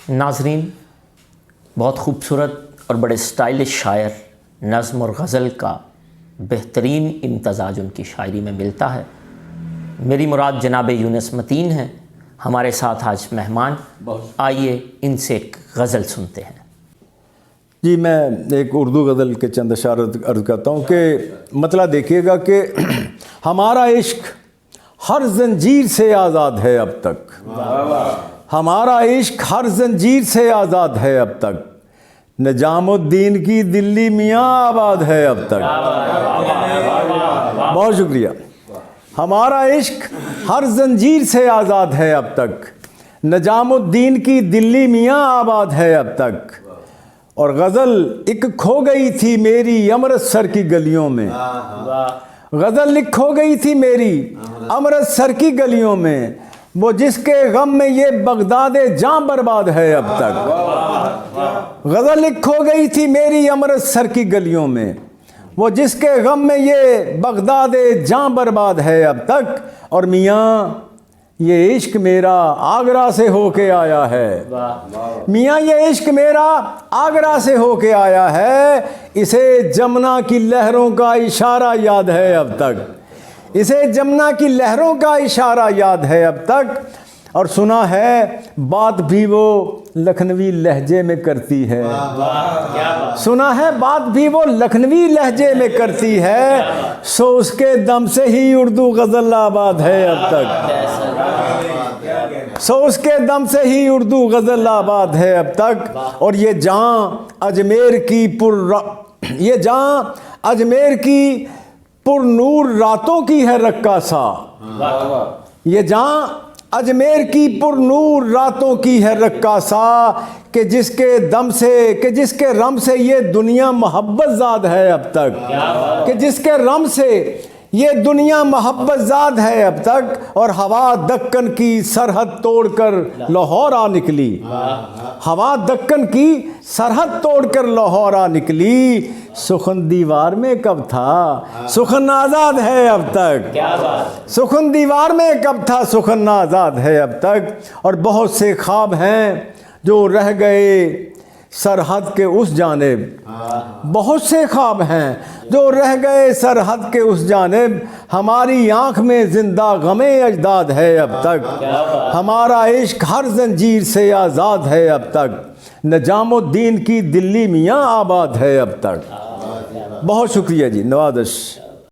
ناظرین، بہت خوبصورت اور بڑے اسٹائلش شاعر نظم اور غزل کا بہترین امتزاج ان کی شاعری میں ملتا ہے۔ میری مراد جناب یونس متین ہیں، ہمارے ساتھ آج مہمان۔ آئیے ان سے ایک غزل سنتے ہیں۔ جی، میں ایک اردو غزل کے چند اشعار عرض کرتا ہوں کہ مطلع دیکھیے گا کہ ہمارا عشق ہر زنجیر سے آزاد ہے اب تک، ہمارا عشق ہر زنجیر سے آزاد ہے اب تک، نجام الدین کی دلی میاں آباد ہے اب تک۔ بہت شکریہ۔ ہمارا عشق ہر زنجیر سے آزاد ہے اب تک، نجام الدین کی دلی میاں آباد ہے اب تک۔ اور غزل ایک کھو گئی تھی میری امرتسر کی گلیوں میں، غزل ایک کھو گئی تھی میری امرتسر کی گلیوں میں، وہ جس کے غم میں یہ بغداد جاں برباد ہے اب تک۔ غزل ایک کھو گئی تھی میری امرتسر کی گلیوں میں، وہ جس کے غم میں یہ بغداد جاں برباد ہے اب تک۔ اور میاں یہ عشق میرا آگرہ سے ہو کے آیا ہے، میاں یہ عشق میرا آگرہ سے ہو کے آیا ہے، اسے جمنا کی لہروں کا اشارہ یاد ہے اب تک، اسے جمنا کی لہروں کا اشارہ یاد ہے اب تک۔ اور سنا ہے بات بھی وہ لکھنوی لہجے میں کرتی ہے، سنا ہے بات بھی وہ لکھنوی لہجے میں کرتی ہے، سو اس کے دم سے ہی اردو غزل آباد ہے اب تک، سو اس کے دم سے ہی اردو غزل آباد ہے اب تک۔ اور یہ جہاں اجمیر کی پر نور راتوں کی ہے رقاصہ، یہ جہاں اجمیر کی پر نور راتوں کی ہے رقاصہ، کہ جس کے رم سے یہ دنیا محبت زاد ہے اب تک، کہ جس کے رم سے یہ دنیا محبت زاد ہے اب تک۔ اور ہوا دکن کی سرحد توڑ کر لاہور آ نکلی، ہوا دکن کی سرحد توڑ کر لاہور آ نکلی، سخن دیوار میں کب تھا سخن آزاد ہے اب تک، سخن دیوار میں کب تھا سخن آزاد ہے اب تک۔ اور بہت سے خواب ہیں جو رہ گئے سرحد کے اس جانب، بہت سے خواب ہیں جو رہ گئے سرحد کے اس جانب، ہماری آنکھ میں زندہ غم اجداد ہے اب تک، ہمارا عشق ہر زنجیر سے آزاد ہے اب تک، نجام الدین کی دلی میاں آباد ہے اب تک۔ بہت شکریہ جی، نوازش۔